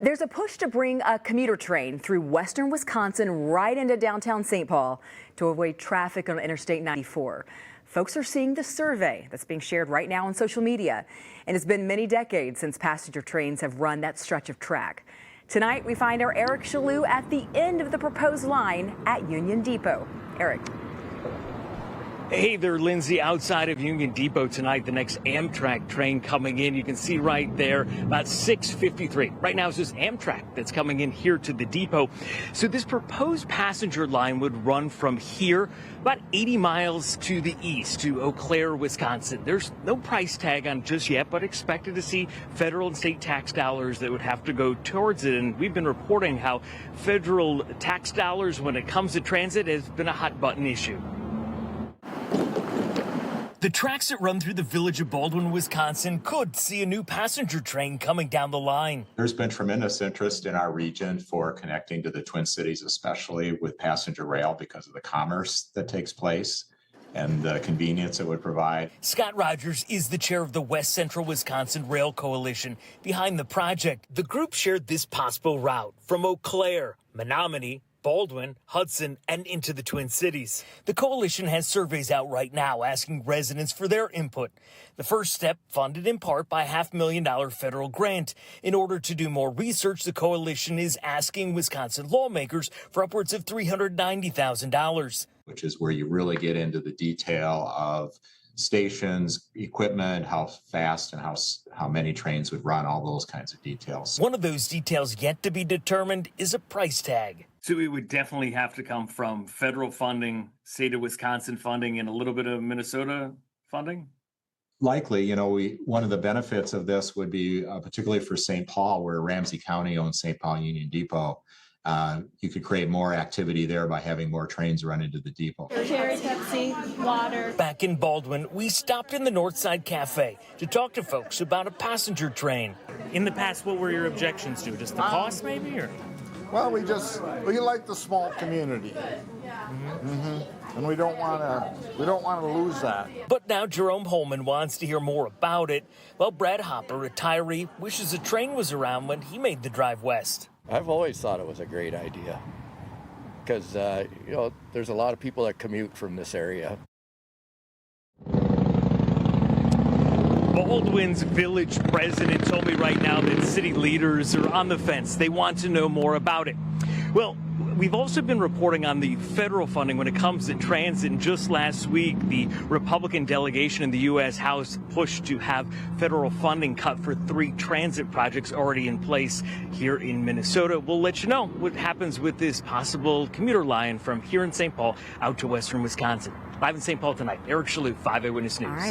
There's a push to bring a commuter train through western Wisconsin right into downtown St. Paul to avoid traffic on Interstate 94. Folks are seeing the survey that's being shared right now on social media, and it's been many decades since passenger trains have run that stretch of track. Tonight, we find our Eric Chalou at the end of the proposed line at Union Depot. Eric. Hey there, Lindsay. Outside of Union Depot tonight, the next Amtrak train coming in. You can see right there about 6:53. Right now, it's just Amtrak that's coming in here to the depot. So this proposed passenger line would run from here about 80 miles to the east to Eau Claire, Wisconsin. There's no price tag on it just yet, but expected to see federal and state tax dollars that would have to go towards it. And we've been reporting how federal tax dollars when it comes to transit has been a hot button issue. The tracks that run through the village of Baldwin, Wisconsin could see a new passenger train coming down the line. There's been tremendous interest in our region for connecting to the Twin Cities, especially with passenger rail because of the commerce that takes place and the convenience it would provide. Scott Rogers is the chair of the West Central Wisconsin Rail Coalition behind the project. The group shared this possible route from Eau Claire, Menominee, Baldwin, Hudson, and into the Twin Cities. The coalition has surveys out right now asking residents for their input. The first step, funded in part by a $500,000 federal grant. In order to do more research, the coalition is asking Wisconsin lawmakers for upwards of $390,000. Which is where you really get into the detail of stations, equipment, how fast and how many trains would run, all those kinds of details. One of those details yet to be determined is a price tag. So it would definitely have to come from federal funding, state of Wisconsin funding, and a little bit of Minnesota funding? Likely, one of the benefits of this would be, particularly for St. Paul, where Ramsey County owns St. Paul Union Depot, you could create more activity there by having more trains run into the depot. Cherry Pepsi, water. Back in Baldwin, we stopped in the Northside Cafe to talk to folks about a passenger train. In the past, what were your objections to? Just the cost, maybe, or? Well, we like the small community, and we don't want to lose that. But now Jerome Holman wants to hear more about it. Well, Brad Hopper, retiree, wishes a train was around when he made the drive west. I've always thought it was a great idea because, there's a lot of people that commute from this area. Baldwin's village president told me right now that city leaders are on the fence. They want to know more about it. Well, we've also been reporting on the federal funding when it comes to transit. And just last week, the Republican delegation in the U.S. House pushed to have federal funding cut for 3 transit projects already in place here in Minnesota. We'll let you know what happens with this possible commuter line from here in St. Paul out to western Wisconsin. Live in St. Paul tonight, Eric Chalou, 5 Eyewitness News.